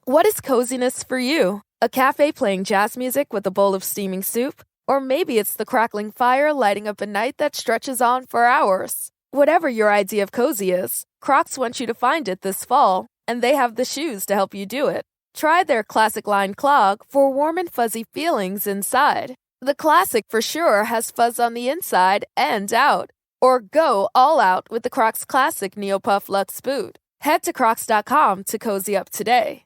What is coziness for you? A cafe playing jazz music with a bowl of steaming soup? Or maybe it's the crackling fire lighting up a night that stretches on for hours. Whatever your idea of cozy is, Crocs wants you to find it this fall, and they have the shoes to help you do it. Try their Classic Line clog for warm and fuzzy feelings inside. The Classic for sure has fuzz on the inside and out. Or go all out with the Crocs Classic Neopuff Luxe Boot. Head to crocs.com to cozy up today.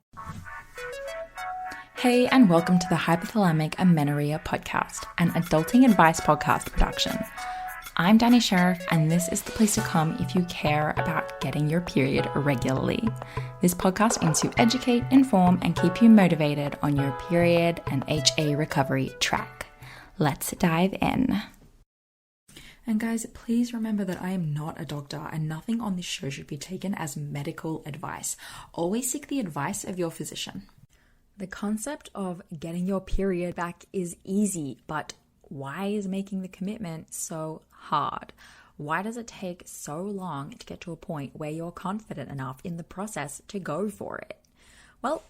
Hey, and welcome to the Hypothalamic Amenorrhea podcast, an adulting advice podcast production. I'm Danny Sheriff, and this is the place to come if you care about getting your period regularly. This podcast aims to educate, inform, and keep you motivated on your period and HA recovery track. Let's dive in. And guys, please remember that I am not a doctor and nothing on this show should be taken as medical advice. Always seek the advice of your physician. The concept of getting your period back is easy, but why is making the commitment so hard? Why does it take so long to get to a point where you're confident enough in the process to go for it? Well,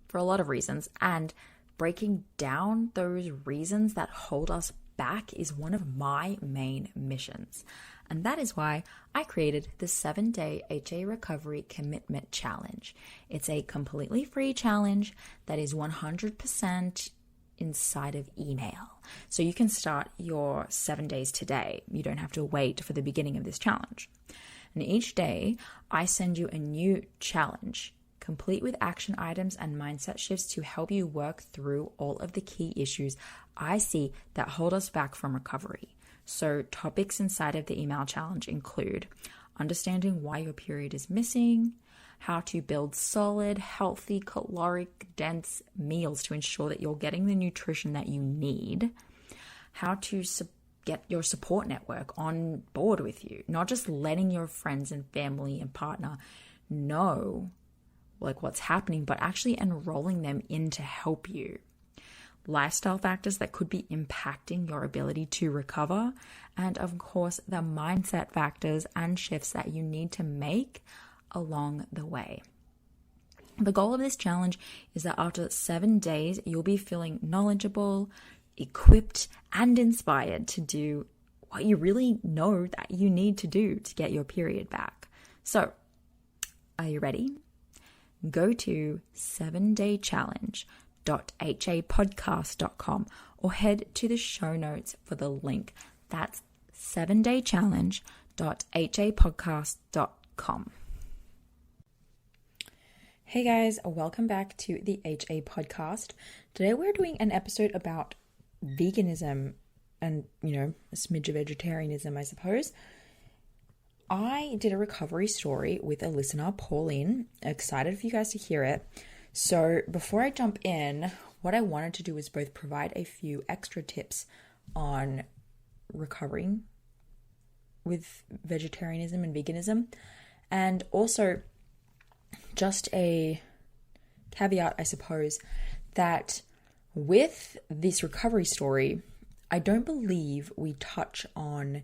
for a lot of reasons, and breaking down those reasons that hold us back is one of my main missions. And that is why I created the 7-day HA Recovery Commitment Challenge. It's a completely free challenge that is 100% inside of email. So you can start your 7 days today. You don't have to wait for the beginning of this challenge. And each day, I send you a new challenge, complete with action items and mindset shifts to help you work through all of the key issues I see that hold us back from recovery. So topics inside of the email challenge include understanding why your period is missing, how to build solid, healthy, caloric, dense meals to ensure that you're getting the nutrition that you need, how to get your support network on board with you, not just letting your friends and family and partner know what's happening, but actually enrolling them in to help you. Lifestyle factors that could be impacting your ability to recover, and of course, the mindset factors and shifts that you need to make along the way. The goal of this challenge is that after 7 days, you'll be feeling knowledgeable, equipped, and inspired to do what you really know that you need to do to get your period back. So, are you ready? Go to 7daychallenge.hapodcast.com or head to the show notes for the link. That's 7daychallenge.hapodcast.com. Hey guys, welcome back to the HA podcast. Today we're doing an episode about veganism and, a smidge of vegetarianism, I suppose. I did a recovery story with a listener, Pauline. Excited for you guys to hear it. So before I jump in, what I wanted to do is both provide a few extra tips on recovering with vegetarianism and veganism, and also just a caveat, I suppose, that with this recovery story, I don't believe we touch on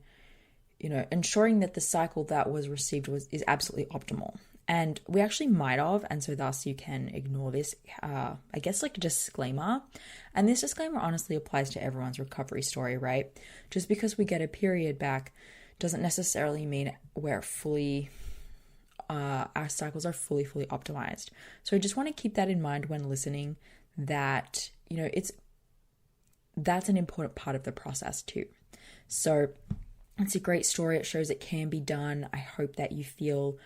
ensuring that the cycle that was received is absolutely optimal. And we actually might have, and so thus you can ignore this, I guess like a disclaimer. And this disclaimer honestly applies to everyone's recovery story, right? Just because we get a period back doesn't necessarily mean we're fully, our cycles are fully optimized. So I just want to keep that in mind when listening, that, that's an important part of the process too. So it's a great story. It shows it can be done. I hope that you feel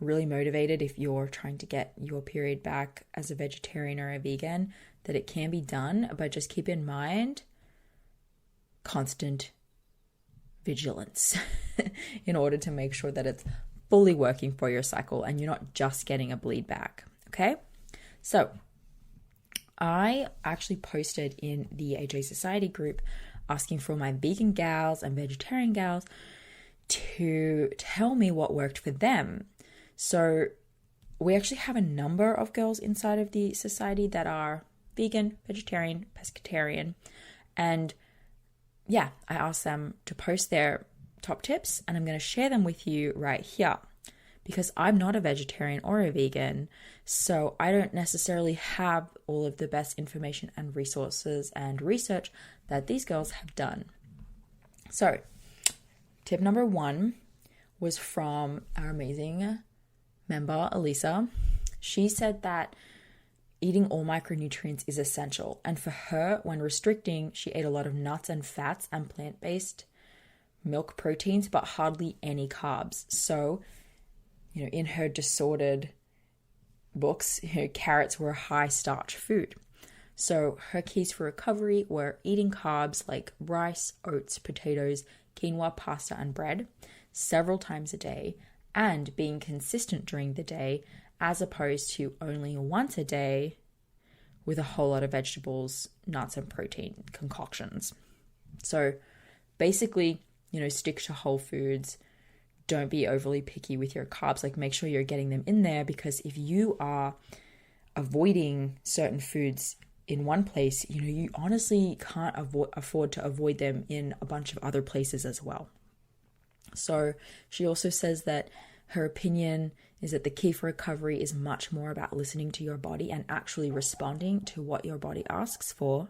really motivated if you're trying to get your period back as a vegetarian or a vegan, that it can be done, but just keep in mind constant vigilance in order to make sure that it's fully working for your cycle and you're not just getting a bleed back. Okay? So I actually posted in the HA Society group asking for my vegan gals and vegetarian gals to tell me what worked for them. So we actually have a number of girls inside of the society that are vegan, vegetarian, pescatarian. And yeah, I asked them to post their top tips and I'm going to share them with you right here. because I'm not a vegetarian or a vegan, so I don't necessarily have all of the best information and resources and research that these girls have done. So, tip number 1 was from our amazing member, Elisa. She said that eating all micronutrients is essential. And for her, when restricting, she ate a lot of nuts and fats and plant-based milk proteins, but hardly any carbs. So, in her disordered books, carrots were a high starch food. So her keys for recovery were eating carbs like rice, oats, potatoes, quinoa, pasta, and bread several times a day, and being consistent during the day, as opposed to only once a day with a whole lot of vegetables, nuts, and protein concoctions. So basically, stick to whole foods. Don't be overly picky with your carbs. Like, make sure you're getting them in there, because if you are avoiding certain foods in one place, you honestly can't afford to avoid them in a bunch of other places as well. So she also says that her opinion is that the key for recovery is much more about listening to your body and actually responding to what your body asks for,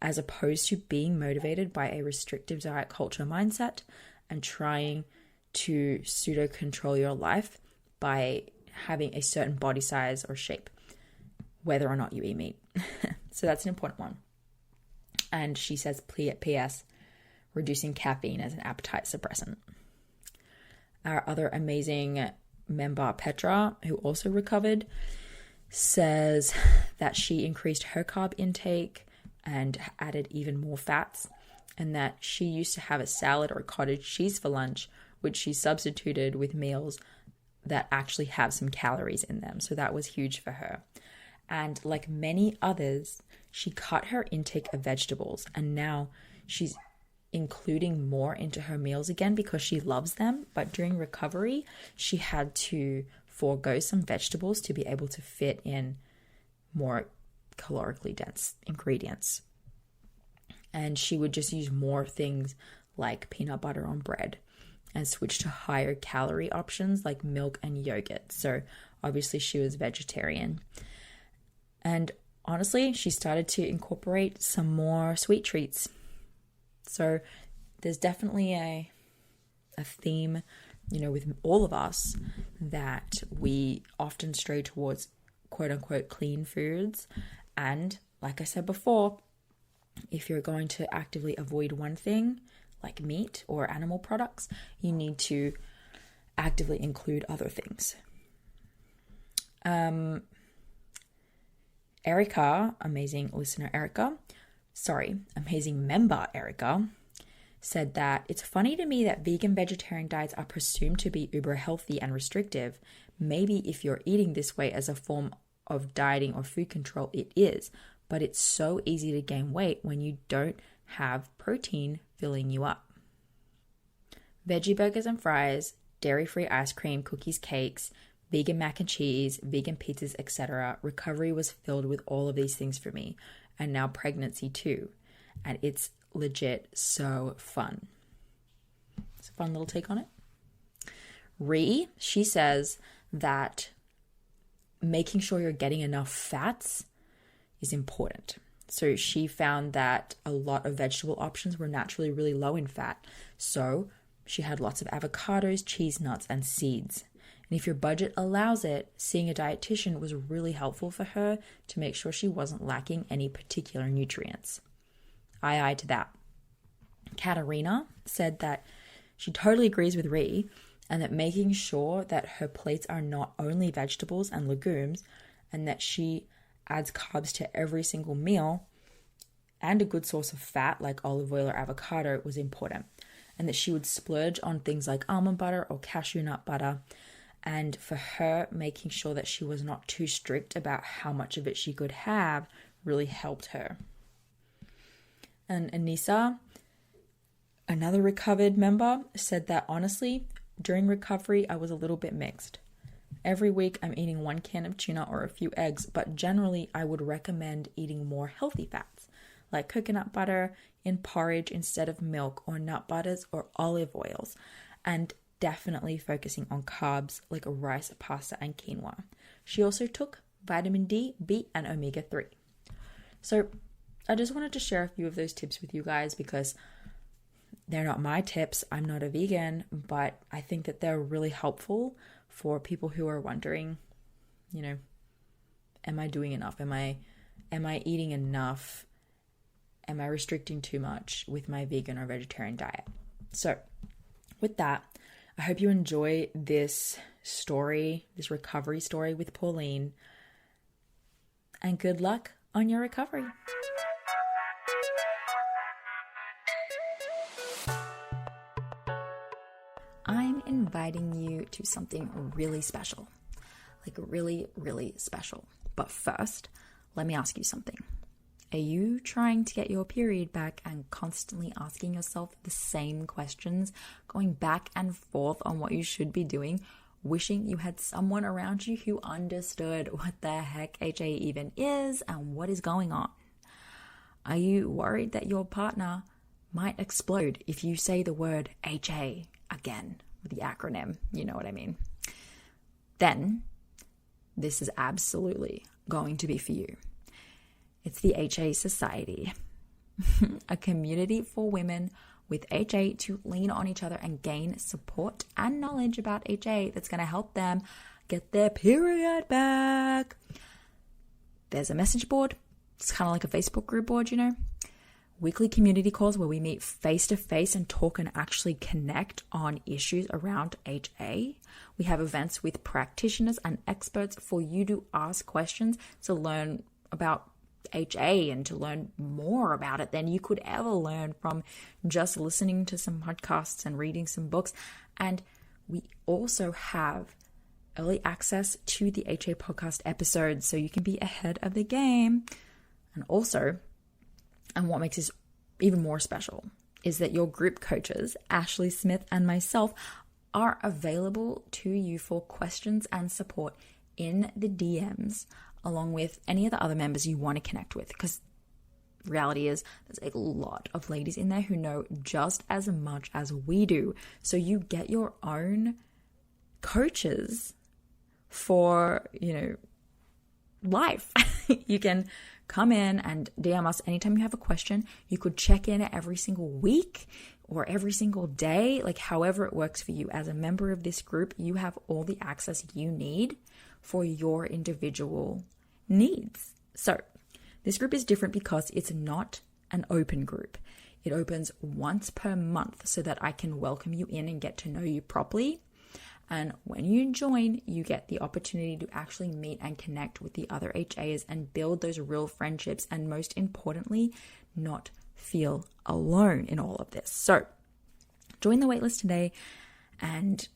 as opposed to being motivated by a restrictive diet culture mindset and trying to pseudo control your life by having a certain body size or shape, whether or not you eat meat. So that's an important one. And she says, P.S., reducing caffeine as an appetite suppressant. Our other amazing member, Petra, who also recovered, says that she increased her carb intake and added even more fats, and that she used to have a salad or cottage cheese for lunch, which she substituted with meals that actually have some calories in them. So that was huge for her. And like many others, she cut her intake of vegetables, and now she's including more into her meals again because she loves them. But during recovery, she had to forego some vegetables to be able to fit in more calorically dense ingredients. And she would just use more things like peanut butter on bread and switch to higher calorie options like milk and yogurt. So obviously she was vegetarian. And honestly, she started to incorporate some more sweet treats. So there's definitely a theme, with all of us, that we often stray towards quote unquote clean foods. And like I said before, if you're going to actively avoid one thing, like meat or animal products, you need to actively include other things. Amazing member Erica, said that it's funny to me that vegan vegetarian diets are presumed to be uber healthy and restrictive. Maybe if you're eating this way as a form of dieting or food control, it is, but it's so easy to gain weight when you don't have protein filling you up. Veggie burgers and fries, dairy-free ice cream, cookies, cakes, vegan mac and cheese, vegan pizzas, etc. Recovery was filled with all of these things for me, and now pregnancy too. And it's legit so fun. It's a fun little take on it. She says that making sure you're getting enough fats is important. So she found that a lot of vegetable options were naturally really low in fat. So she had lots of avocados, cheese, nuts, and seeds. And if your budget allows it, seeing a dietitian was really helpful for her to make sure she wasn't lacking any particular nutrients. Aye to that. Katarina said that she totally agrees with Ree, and that making sure that her plates are not only vegetables and legumes, and that she adds carbs to every single meal and a good source of fat like olive oil or avocado was important, and that she would splurge on things like almond butter or cashew nut butter. And for her, making sure that she was not too strict about how much of it she could have really helped her. And Anissa, another recovered member, said that honestly, during recovery, I was a little bit mixed. Every week, I'm eating 1 can of tuna or a few eggs, but generally, I would recommend eating more healthy fats, like coconut butter in porridge instead of milk, or nut butters or olive oils. And definitely focusing on carbs like rice, pasta, and quinoa. She also took vitamin D, B, and omega-3. So I just wanted to share a few of those tips with you guys because they're not my tips. I'm not a vegan, but I think that they're really helpful for people who are wondering, am I doing enough? Am I eating enough? Am I restricting too much with my vegan or vegetarian diet? So with that, I hope you enjoy this story, this recovery story with Pauline, and good luck on your recovery. I'm inviting you to something really special, like really, really special. But first, let me ask you something. Are you trying to get your period back and constantly asking yourself the same questions, going back and forth on what you should be doing, wishing you had someone around you who understood what the heck HA even is and what is going on? Are you worried that your partner might explode if you say the word HA again, with the acronym, you know what I mean? Then this is absolutely going to be for you. It's the HA Society, a community for women with HA to lean on each other and gain support and knowledge about HA that's going to help them get their period back. There's a message board. It's kind of like a Facebook group board, Weekly community calls where we meet face to face and talk and actually connect on issues around HA. We have events with practitioners and experts for you to ask questions to learn about HA and to learn more about it than you could ever learn from just listening to some podcasts and reading some books. And we also have early access to the HA podcast episodes so you can be ahead of the game. And also, and what makes this even more special is that your group coaches, Ashley Smith and myself, are available to you for questions and support in the DMs, along with any of the other members you want to connect with. Because reality is there's a lot of ladies in there who know just as much as we do. So you get your own coaches for, life. You can come in and DM us anytime you have a question. You could check in every single week or every single day, like however it works for you. As a member of this group, you have all the access you need for your individual needs. So this group is different because it's not an open group. It opens once per month so that I can welcome you in and get to know you properly. And when you join, you get the opportunity to actually meet and connect with the other HAs and build those real friendships. And most importantly, not feel alone in all of this. So join the waitlist today, and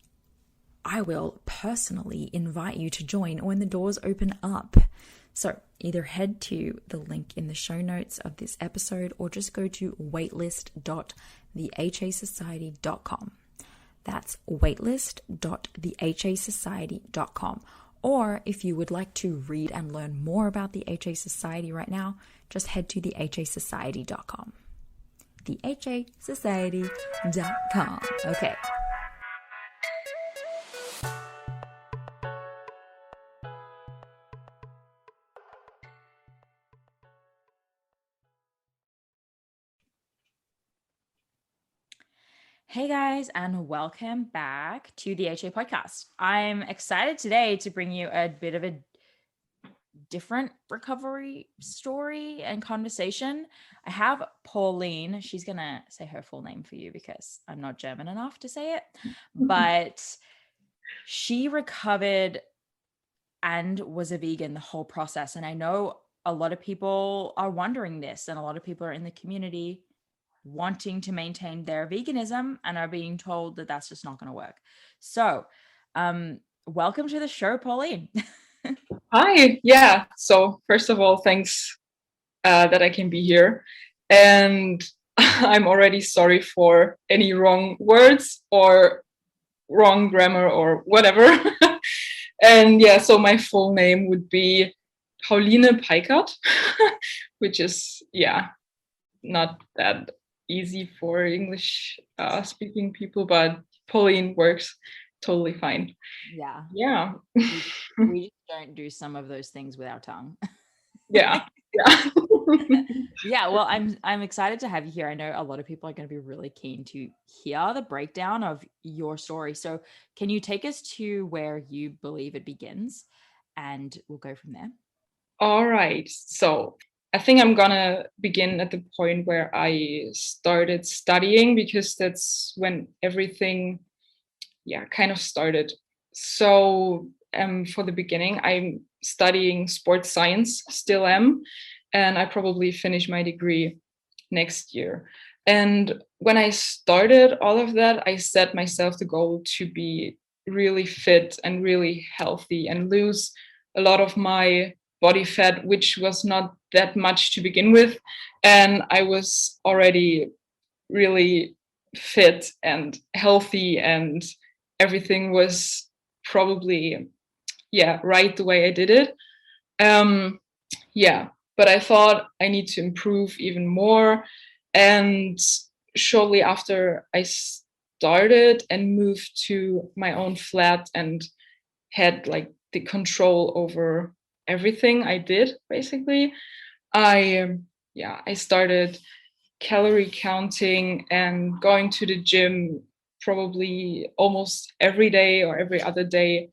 I will personally invite you to join when the doors open up. So either head to the link in the show notes of this episode or just go to waitlist.thehasociety.com. That's waitlist.thehasociety.com. Or if you would like to read and learn more about the HA Society right now, just head to thehasociety.com. thehasociety.com. Okay. Hey guys, and welcome back to the HA podcast. I'm excited today to bring you a bit of a different recovery story and conversation. I have Pauline. She's going to say her full name for you because I'm not German enough to say it, but she recovered and was a vegan the whole process. And I know a lot of people are wondering this, and a lot of people are in the community wanting to maintain their veganism and are being told that that's just not going to work. So welcome to the show, Pauline. Hi. Yeah. So first of all, thanks that I can be here. And I'm already sorry for any wrong words or wrong grammar or whatever. And yeah, so my full name would be Pauline Pkrt, which is, not that easy for English speaking people, but Pauline works totally fine. Yeah. Yeah. We just don't do some of those things with our tongue. Yeah. Yeah. Yeah, well, I'm excited to have you here. I know a lot of people are going to be really keen to hear the breakdown of your story. So, can you take us to where you believe it begins, and we'll go from there? All right. So I think I'm gonna begin at the point where I started studying, because that's when everything, kind of started. So for the beginning, I'm studying sports science, still am, and I probably finish my degree next year. And when I started all of that, I set myself the goal to be really fit and really healthy and lose a lot of my body fat, which was not that much to begin with. And I was already really fit and healthy, and everything was probably, right the way I did it. Um, yeah, but I thought I need to improve even more. And shortly after I started and moved to my own flat and had like the control over everything I did, basically, I started calorie counting and going to the gym probably almost every day or every other day.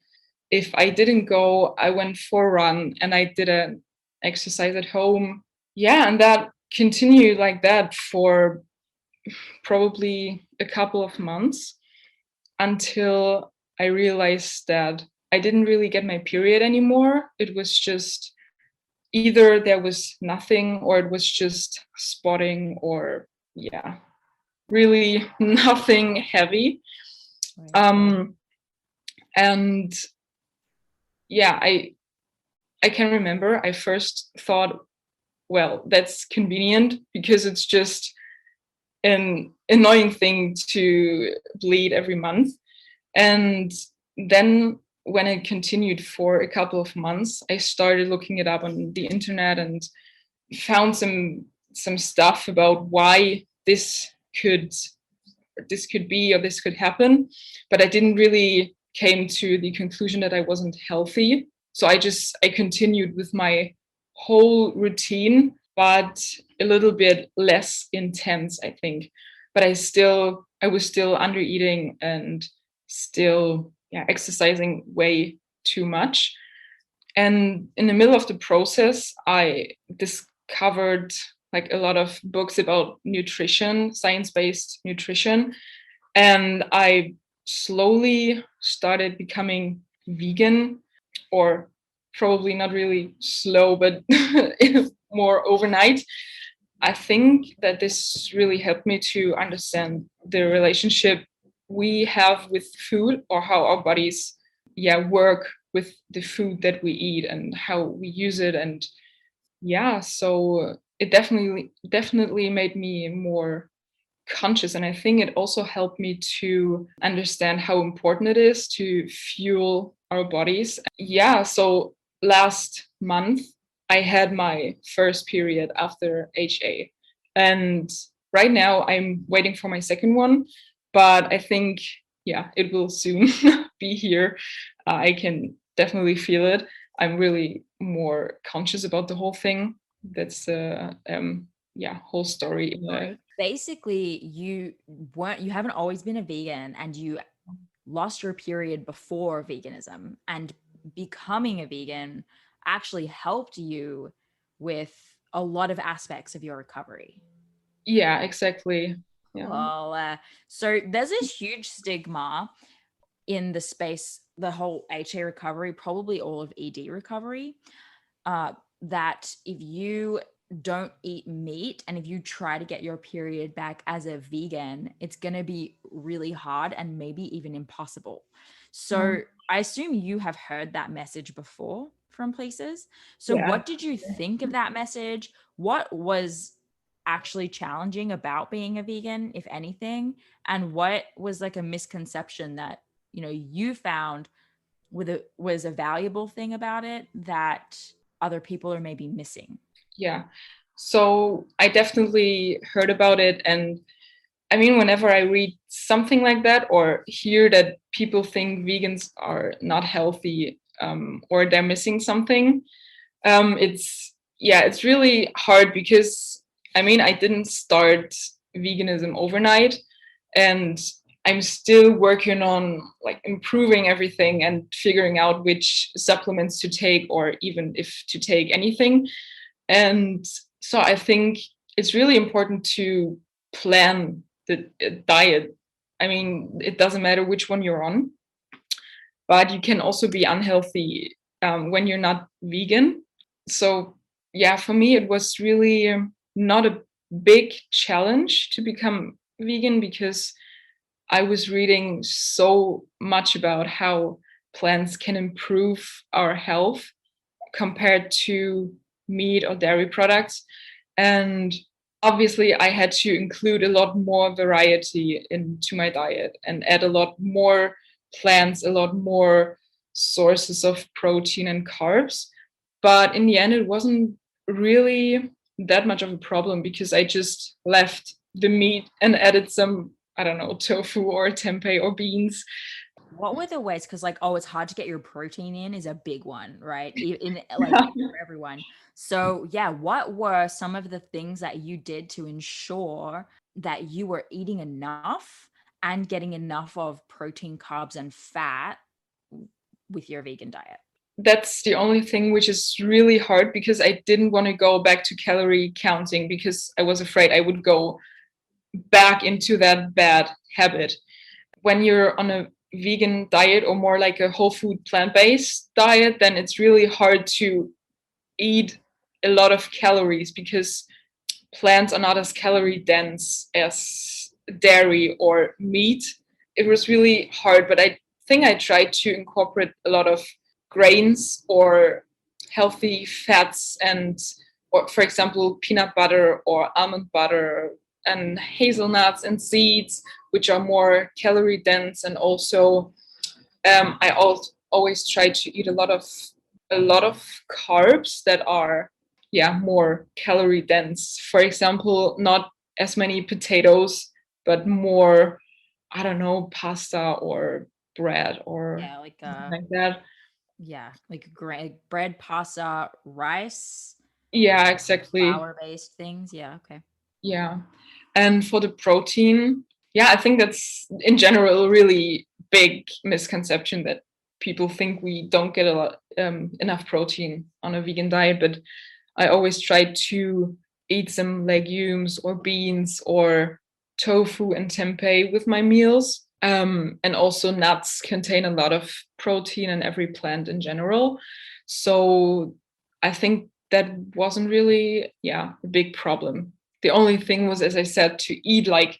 If I didn't go, I went for a run and I did an exercise at home. Yeah, and that continued like that for probably a couple of months, until I realized that I didn't really get my period anymore. It was just either there was nothing, or it was just spotting, or really nothing heavy. Right. And yeah, I can remember I first thought, well, that's convenient because it's just an annoying thing to bleed every month. And then when it continued for a couple of months, I started looking it up on the internet and found some stuff about why could this could be, or this could happen. But I didn't really came to the conclusion that I wasn't healthy. So I continued with my whole routine, but a little bit less intense, I think. But I was still under eating and still exercising way too much. And in the middle of the process, I discovered like a lot of books about nutrition, science-based nutrition. And I slowly started becoming vegan, or probably not really slow, but more overnight. I think that this really helped me to understand the relationship we have with food, or how our bodies work with the food that we eat and how we use it. And so it definitely made me more conscious, and I think it also helped me to understand how important it is to fuel our bodies. So last month I had my first period after HA, and right now I'm waiting for my second one, but I think it will soon be here. I can definitely feel it. I'm really more conscious about the whole thing. That's whole story. Basically, you haven't always been a vegan, and you lost your period before veganism, and becoming a vegan actually helped you with a lot of aspects of your recovery. Yeah, exactly. Yeah. Well, so there's a huge stigma in the space, the whole HA recovery, probably all of ED recovery, that if you don't eat meat and if you try to get your period back as a vegan, it's going to be really hard and maybe even impossible. So I assume you have heard that message before from places. So what did you think of that message? What was actually challenging about being a vegan, if anything? And what was like a misconception that, you found was a valuable thing about it that other people are maybe missing? Yeah. So I definitely heard about it, and I mean, whenever I read something like that or hear that people think vegans are not healthy, or they're missing something, it's really hard because, I mean, I didn't start veganism overnight, and I'm still working on like improving everything and figuring out which supplements to take, or even if to take anything. And so I think it's really important to plan the diet. I mean, it doesn't matter which one you're on, but you can also be unhealthy when you're not vegan. So yeah, for me, it was really not a big challenge to become vegan, because I was reading so much about how plants can improve our health compared to meat or dairy products. And obviously, I had to include a lot more variety into my diet and add a lot more plants, a lot more sources of protein and carbs. But in the end, it wasn't really that much of a problem, because I just left the meat and added some, I don't know, tofu or tempeh or beans. What were the ways? Because like, oh, it's hard to get your protein in is a big one, right? In like for everyone. So yeah, what were some of the things that you did to ensure that you were eating enough and getting enough of protein, carbs, and fat with your vegan diet? That's the only thing which is really hard, because I didn't want to go back to calorie counting, because I was afraid I would go back into that bad habit. When you're on a vegan diet, or more like a whole food plant-based diet, then it's really hard to eat a lot of calories, because plants are not as calorie dense as dairy or meat. It was really hard, but I think I tried to incorporate a lot of grains or healthy fats, and, or for example, peanut butter or almond butter and hazelnuts and seeds, which are more calorie dense. And also I always try to eat a lot of carbs that are more calorie dense. For example, not as many potatoes, but more, I don't know, pasta or bread or like that. Yeah, like bread, pasta, rice. Yeah, exactly. Flour-based things. Yeah, okay. Yeah. And for the protein, I think that's in general a really big misconception, that people think we don't get a lot enough protein on a vegan diet. But I always try to eat some legumes or beans or tofu and tempeh with my meals. And also nuts contain a lot of protein, and every plant in general. So I think that wasn't really a big problem. The only thing was, as I said, to eat like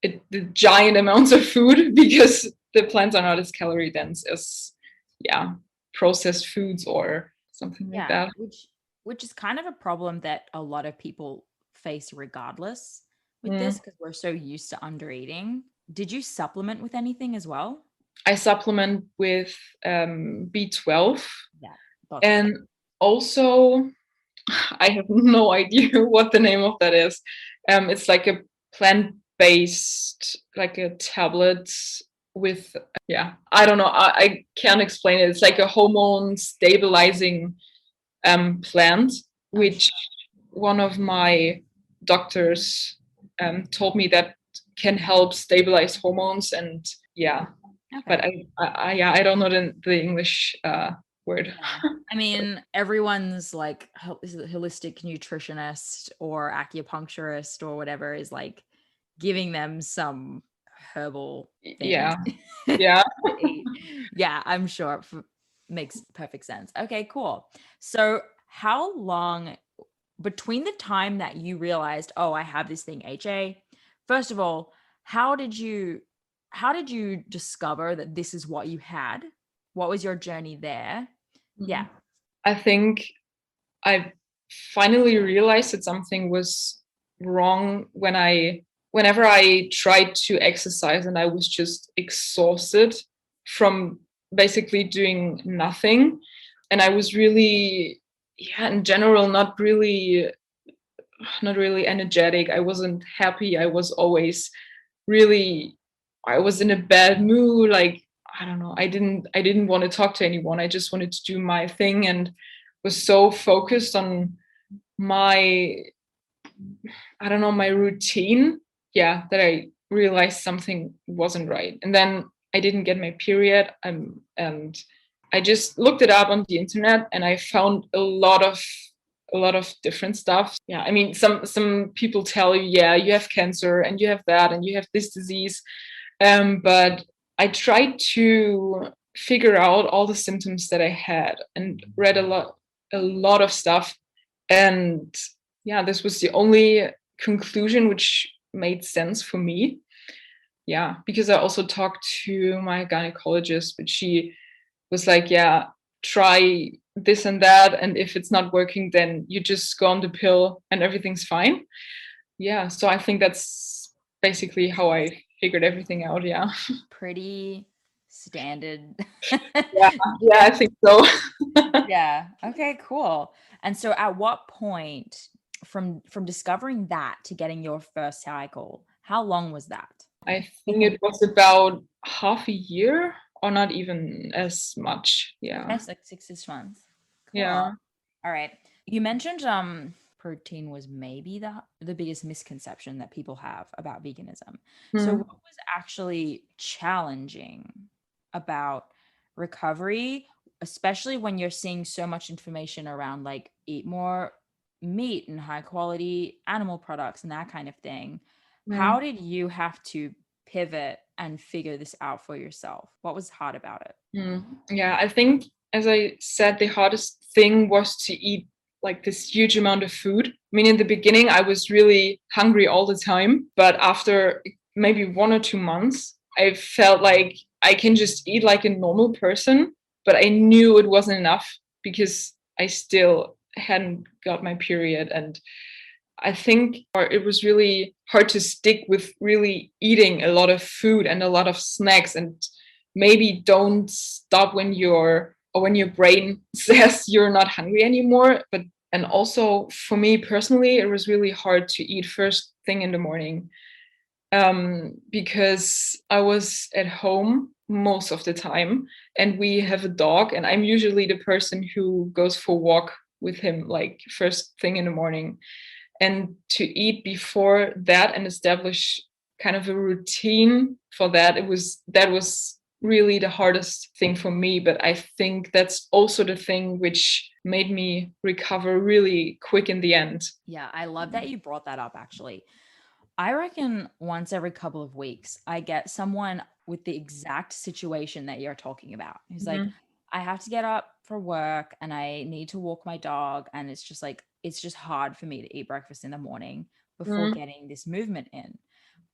the giant amounts of food, because the plants are not as calorie dense as processed foods or something like that. Which is kind of a problem that a lot of people face regardless with this, because we're so used to under eating. Did you supplement with anything as well? I supplement with B12. Yeah. And also, I have no idea what the name of that is. It's like a plant-based, like a tablet with, I don't know. I can't explain it. It's like a hormone stabilizing plant, which one of my doctors told me that can help stabilize hormones. And but I don't know the English word. I mean, everyone's like holistic nutritionist or acupuncturist or whatever is like giving them some herbal things. Yeah. I'm sure it makes perfect sense. Okay, cool. So how long between the time that you realized, oh, I have this thing, HA, first of all, how did you discover that this is what you had? What was your journey there? Yeah. I think I finally realized that something was wrong whenever I tried to exercise and I was just exhausted from basically doing nothing. And I was really, in general, not really energetic. I wasn't happy. I was always really, I was in a bad mood. Like, I don't know, I didn't want to talk to anyone. I just wanted to do my thing and was so focused on my, I don't know, my routine. Yeah, that I realized something wasn't right. And then I didn't get my period. And I just looked it up on the internet, and I found a lot of different stuff. Yeah, I mean, some people tell you, yeah, you have cancer and you have that and you have this disease. But I tried to figure out all the symptoms that I had and read a lot of stuff. And yeah, this was the only conclusion which made sense for me. Yeah, because I also talked to my gynecologist, but she was like, yeah, try this and that. And if it's not working, then you just go on the pill and everything's fine. Yeah, so I think that's basically how I figured everything out. Yeah. Pretty standard. Yeah, I think so. Yeah. Okay, cool. And so at what point from discovering that to getting your first cycle, how long was that? I think it was about half a year, or not even as much. Yeah. That's like 6 months. Cool. Yeah. All right. You mentioned protein was maybe the biggest misconception that people have about veganism. So what was actually challenging about recovery, especially when you're seeing so much information around like eat more meat and high quality animal products and that kind of thing? How did you have to pivot and figure this out for yourself? What was hard about it? Yeah, I think, as I said, the hardest thing was to eat like this huge amount of food. I mean, in the beginning, I was really hungry all the time, but after maybe 1 or 2 months, I felt like I can just eat like a normal person, but I knew it wasn't enough because I still hadn't got my period. And I think it was really hard to stick with really eating a lot of food and a lot of snacks, and maybe don't stop when your brain says you're not hungry anymore. And also for me personally, it was really hard to eat first thing in the morning, because I was at home most of the time, and we have a dog, and I'm usually the person who goes for a walk with him like first thing in the morning. And to eat before that and establish kind of a routine for that, that was really the hardest thing for me. But I think that's also the thing which made me recover really quick in the end. Yeah, I love that you brought that up, actually. I reckon once every couple of weeks, I get someone with the exact situation that you're talking about. Who's like, I have to get up for work and I need to walk my dog. And it's just like, it's just hard for me to eat breakfast in the morning before getting this movement in.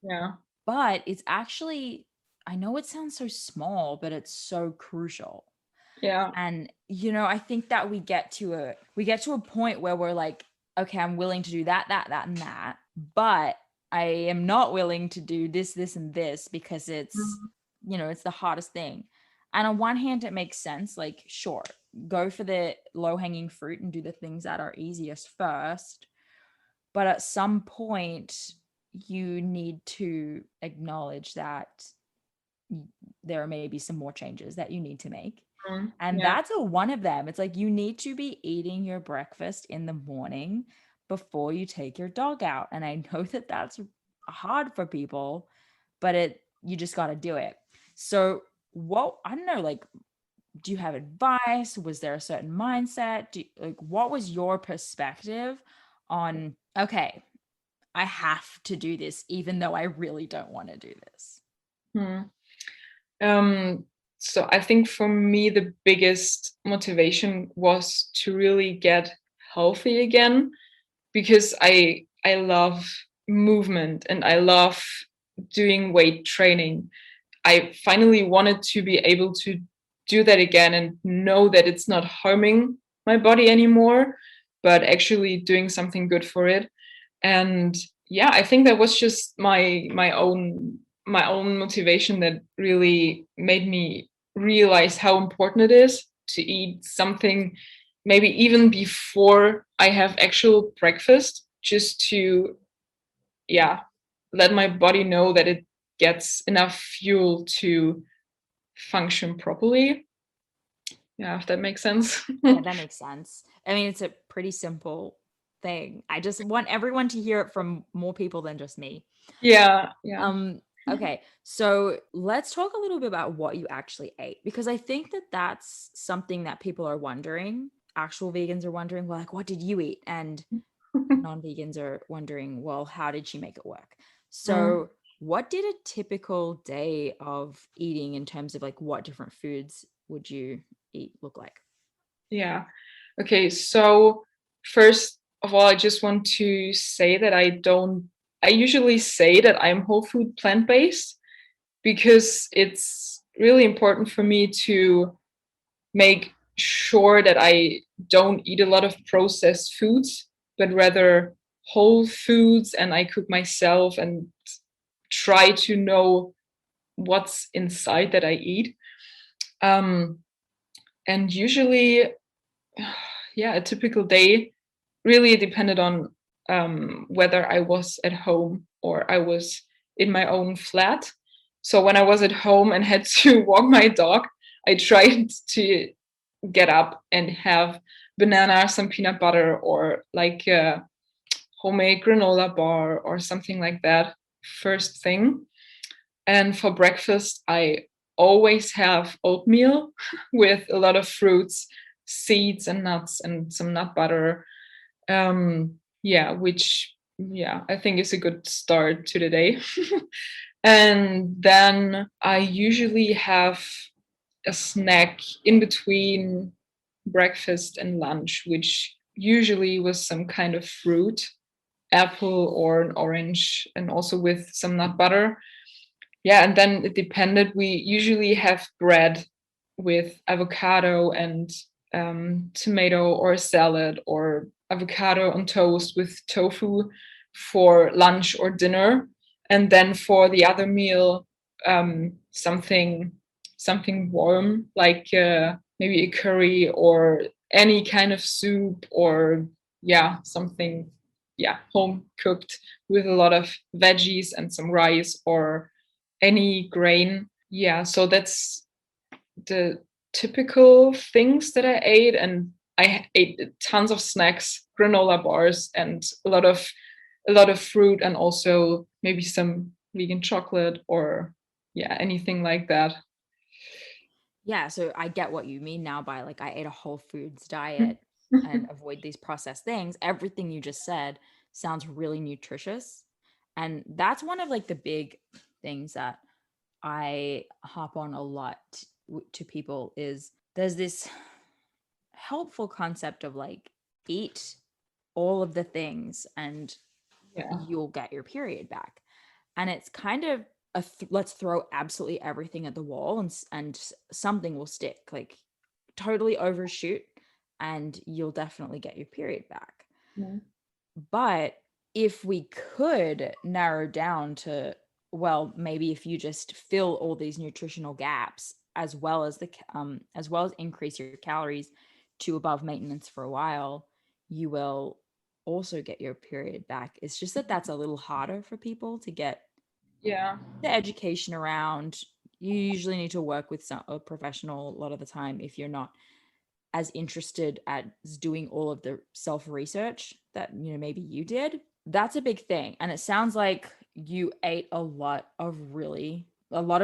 Yeah. But it's actually, I know it sounds so small, but it's so crucial. Yeah. And, I think that we get to a point where we're like, okay, I'm willing to do that, and that, but I am not willing to do this, and this because it's, it's the hardest thing. And on one hand, it makes sense. Like, sure, go for the low hanging fruit and do the things that are easiest first. But at some point, you need to acknowledge that there may be some more changes that you need to make. And that's one of them. It's like, you need to be eating your breakfast in the morning before you take your dog out. And I know that that's hard for people, but you just got to do it. So I don't know, like, do you have advice? Was there a certain mindset? What was your perspective on, okay, I have to do this, even though I really don't want to do this? So I think for me, the biggest motivation was to really get healthy again, because I love movement and I love doing weight training. I finally wanted to be able to do that again and know that it's not harming my body anymore, but actually doing something good for it. And yeah, I think that was just my own motivation that really made me realize how important it is to eat something maybe even before I have actual breakfast, just to let my body know that gets enough fuel to function properly. Yeah, if that makes sense. Yeah, that makes sense. I mean, it's a pretty simple thing. I just want everyone to hear it from more people than just me. Yeah. Okay, so let's talk a little bit about what you actually ate, because I think that that's something that people are wondering. Actual vegans are wondering, well, like, what did you eat? And non-vegans are wondering, well, how did she make it work? So what did a typical day of eating in terms of like what different foods would you eat look like? Yeah. Okay, so first of all, I just want to say that I usually say that I'm whole food plant-based because it's really important for me to make sure that I don't eat a lot of processed foods, but rather whole foods, and I cook myself and try to know what's inside that I eat. And usually, yeah, a typical day really depended on whether I was at home or I was in my own flat. So when I was at home and had to walk my dog, I tried to get up and have banana, some peanut butter, or like a homemade granola bar or something like that first thing. And for breakfast, I always have oatmeal with a lot of fruits, seeds, and nuts, and some nut butter. Which I think is a good start to the day. And then I usually have a snack in between breakfast and lunch, which usually was some kind of fruit, apple or an orange, and also with some nut butter. Yeah, and then it depended. We usually have bread with avocado and tomato, or a salad, or avocado on toast with tofu for lunch or dinner. And then for the other meal, something warm, like maybe a curry or any kind of soup, or something home cooked with a lot of veggies and some rice or any grain. Yeah, so that's the typical things that I ate. And I ate tons of snacks, granola bars, and a lot of fruit, and also maybe some vegan chocolate, or anything like that. Yeah, so I get what you mean now by like I ate a whole foods diet and avoid these processed things. Everything you just said sounds really nutritious. And that's one of like the big things that I hop on a lot to people is there's this helpful concept of like eat all of the things and you'll get your period back. And it's kind of let's throw absolutely everything at the wall and something will stick, like totally overshoot and you'll definitely get your period back. But if we could narrow down to, well, maybe if you just fill all these nutritional gaps as well as increase your calories to above maintenance for a while, you will also get your period back. It's just that that's a little harder for people to get the education around. You usually need to work with a professional a lot of the time if you're not as interested as doing all of the self-research that maybe you did. That's a big thing. And it sounds like you ate a lot of variety, a lot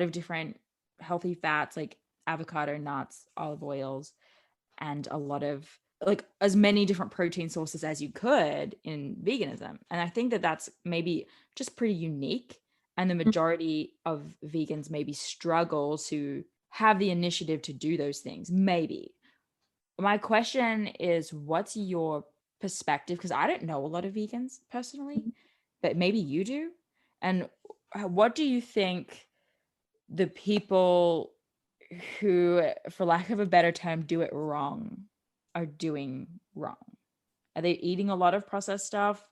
of different healthy fats like avocado, nuts, olive oils, and a lot of like as many different protein sources as you could in veganism. And I think that that's maybe just pretty unique. And the majority of vegans maybe struggle to have the initiative to do those things. Maybe. My question is, what's your perspective? Because I don't know a lot of vegans personally, but maybe you do. And what do you think the people who, for lack of a better term, do it wrong are doing wrong? Are they eating a lot of processed stuff?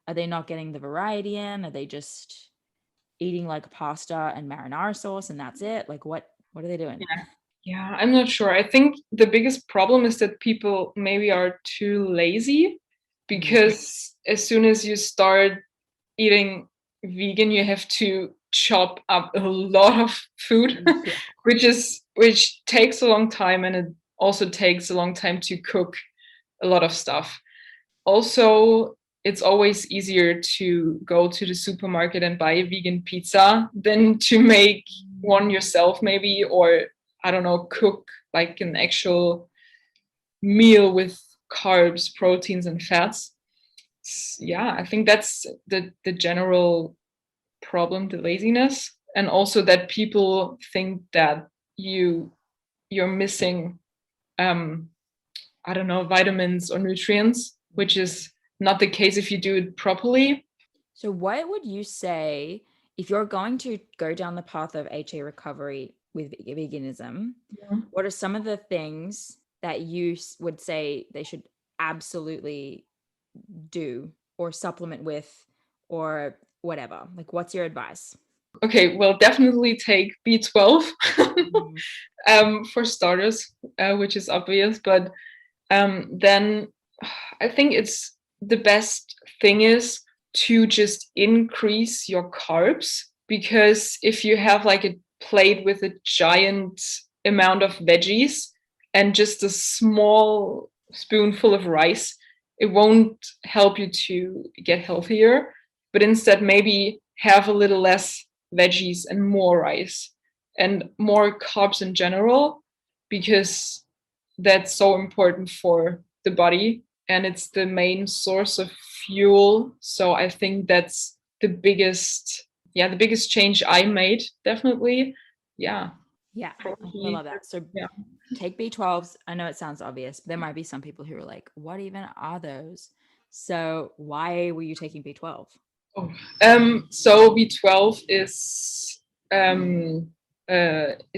Are they not getting the variety in? Are they just eating like pasta and marinara sauce and that's it? Like what are they doing? Yeah, I'm not sure. I think the biggest problem is that people maybe are too lazy, because as soon as you start eating vegan, you have to chop up a lot of food, Yeah. which takes a long time, and it also takes a long time to cook a lot of stuff. Also, it's always easier to go to the supermarket and buy a vegan pizza than to make one yourself, maybe, or I don't know, cook like an actual meal with carbs, proteins, and fats. Yeah, I think that's the general problem, the laziness, and also that people think that you're missing I don't know, vitamins or nutrients, which is not the case if you do it properly. So what would you say if you're going to go down the path of HA recovery with veganism? Yeah. What are some of the things that you would say they should absolutely do or supplement with or whatever? Like, what's your advice? Okay, well, definitely take B12 Mm. for starters, which is obvious. But then I think it's the best thing is to just increase your carbs, because if you have like a plate with a giant amount of veggies and just a small spoonful of rice, it won't help you to get healthier, but instead maybe have a little less veggies and more rice and more carbs in general, because that's so important for the body and it's the main source of fuel. So I think that's the biggest change I made, definitely. Yeah. Yeah, I Protein. love that. So Yeah. take B12s. I know it sounds obvious, but there might be some people who are like, what even are those? So why were you taking B12? Oh, so B12 is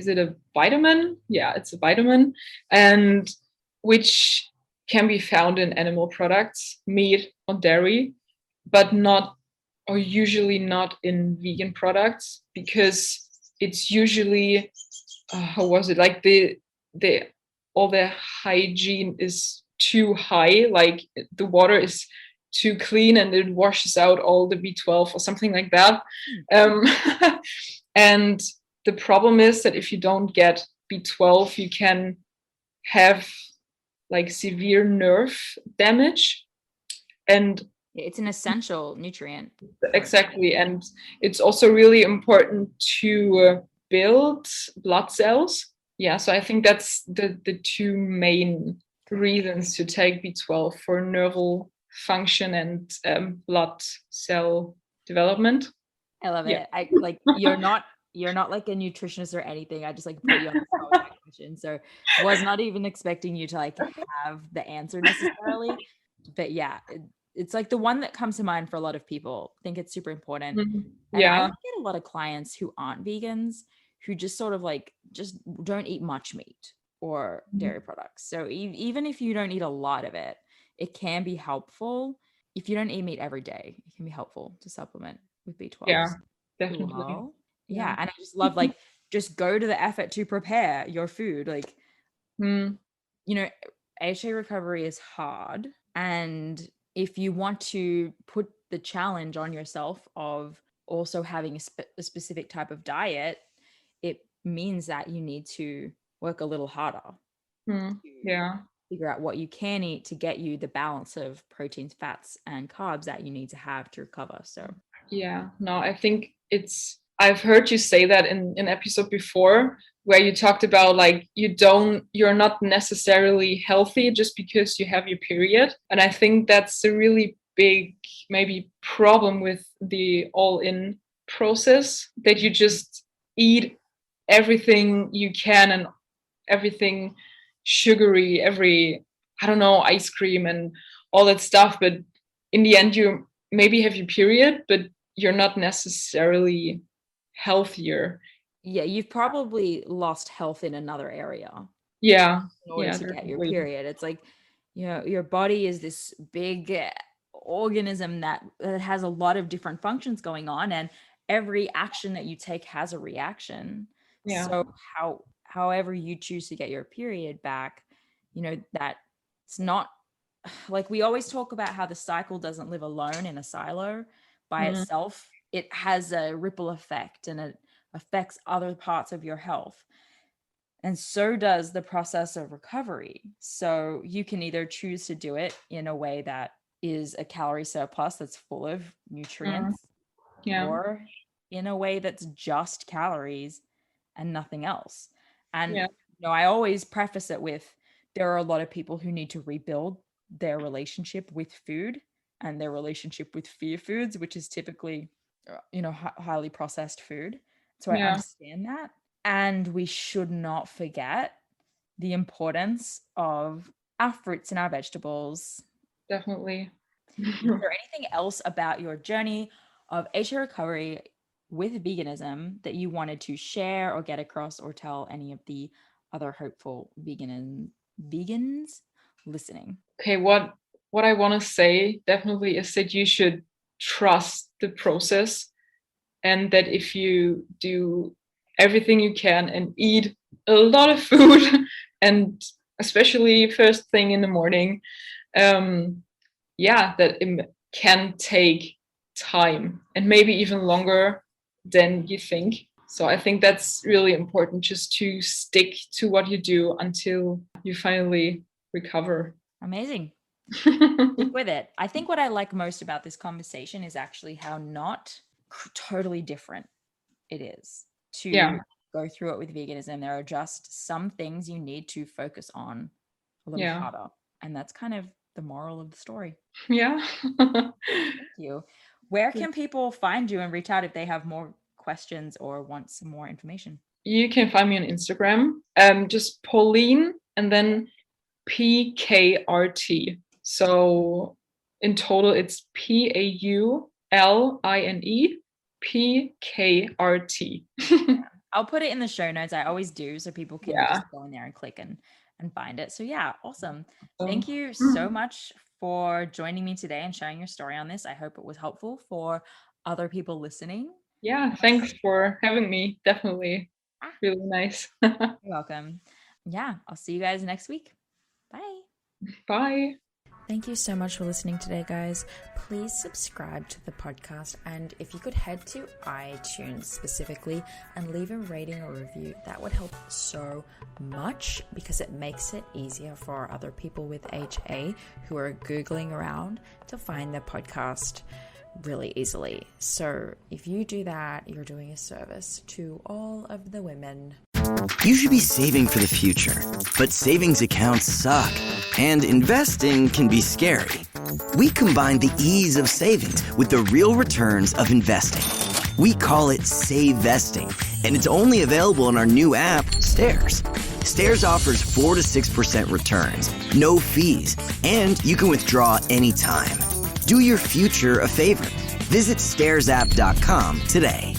it a vitamin? Yeah, it's a vitamin, and which can be found in animal products, meat or dairy, but not, or usually not in vegan products, because it's usually how was it, like the all the hygiene is too high, like the water is too clean and it washes out all the B12 or something like that. um, and the problem is that if you don't get B12, you can have like severe nerve damage. And It's an essential nutrient. exactly, and it's also really important to build blood cells. Yeah, so I think that's the two main reasons to take B12 for nerval function and blood cell development. I love Yeah. it. I like you're not like a nutritionist or anything. I just like put you on the spot with that question. So was not even expecting you to like have the answer necessarily. But yeah, it's like the one that comes to mind for a lot of people. I think it's super important. And I Yeah. get a lot of clients who aren't vegans who just sort of like just don't eat much meat or dairy products. So even if you don't eat a lot of it, it can be helpful. If you don't eat meat every day, it can be helpful to supplement with B12. Yeah, definitely. Wow. Yeah. Yeah. And I just love like just go to the effort to prepare your food. Like, Mm. you know, HA recovery is hard. And if you want to put the challenge on yourself of also having a specific type of diet, it means that you need to work a little harder Mm. to Yeah. figure out what you can eat to get you the balance of proteins, fats, and carbs that you need to have to recover. So Yeah, no, I think I've heard you say that in an episode before, where you talked about like you're not necessarily healthy just because you have your period. And I think that's a really big maybe problem with the all-in process, that you just eat everything you can and everything sugary, I don't know, ice cream and all that stuff. But in the end, you maybe have your period, but you're not necessarily healthier. yeah, you've probably lost health in another area Yeah. in order Yeah, to get your definitely. period. It's like, you know, your body is this big organism that has a lot of different functions going on, and every action that you take has a reaction. Yeah. So however you choose to get your period back, you know, that it's not like we always talk about how the cycle doesn't live alone in a silo by Mm. itself. it has a ripple effect and it affects other parts of your health. And so does the process of recovery. So you can either choose to do it in a way that is a calorie surplus that's full of nutrients, or in a way that's just calories and nothing else. And I always preface it with, there are a lot of people who need to rebuild their relationship with food and their relationship with fear foods, which is typically, highly processed food. So I understand that. And we should not forget the importance of our fruits and our vegetables. Definitely. Is there anything else about your journey of HA recovery with veganism that you wanted to share or get across, or tell any of the other hopeful vegans listening? Okay, what I want to say definitely is that you should trust the process, and that if you do everything you can and eat a lot of food, and especially first thing in the morning, that it can take time and maybe even longer than you think. So I think that's really important, just to stick to what you do until you finally recover. Amazing. Stick with it. I think what I like most about this conversation is actually how not totally different it is to go through it with veganism. There are just some things you need to focus on a little harder. And that's kind of the moral of the story. Yeah. Thank you. Where can people find you and reach out if they have more questions or want some more information? You can find me on Instagram, just Pauline and then Pkrt. So in total, it's Pauline Pkrt. I'll put it in the show notes. I always do, so people can just go in there and click and find it. So awesome. Thank you so much for joining me today and sharing your story on this. I hope it was helpful for other people listening. Yeah, thanks for having me. Definitely. Really nice. You're welcome. Yeah, I'll see you guys next week. Bye. Bye. Thank you so much for listening today, guys. Please subscribe to the podcast, and if you could head to iTunes specifically and leave a rating or review, that would help so much, because it makes it easier for other people with HA who are Googling around to find the podcast really easily. So if you do that, you're doing a service to all of the women. You should be saving for the future, but savings accounts suck, and investing can be scary. We combine the ease of savings with the real returns of investing. We call it Save Vesting, and it's only available in our new app, Stairs. Stairs offers 4 to 6% returns, no fees, and you can withdraw anytime. Do your future a favor. Visit stairsapp.com today.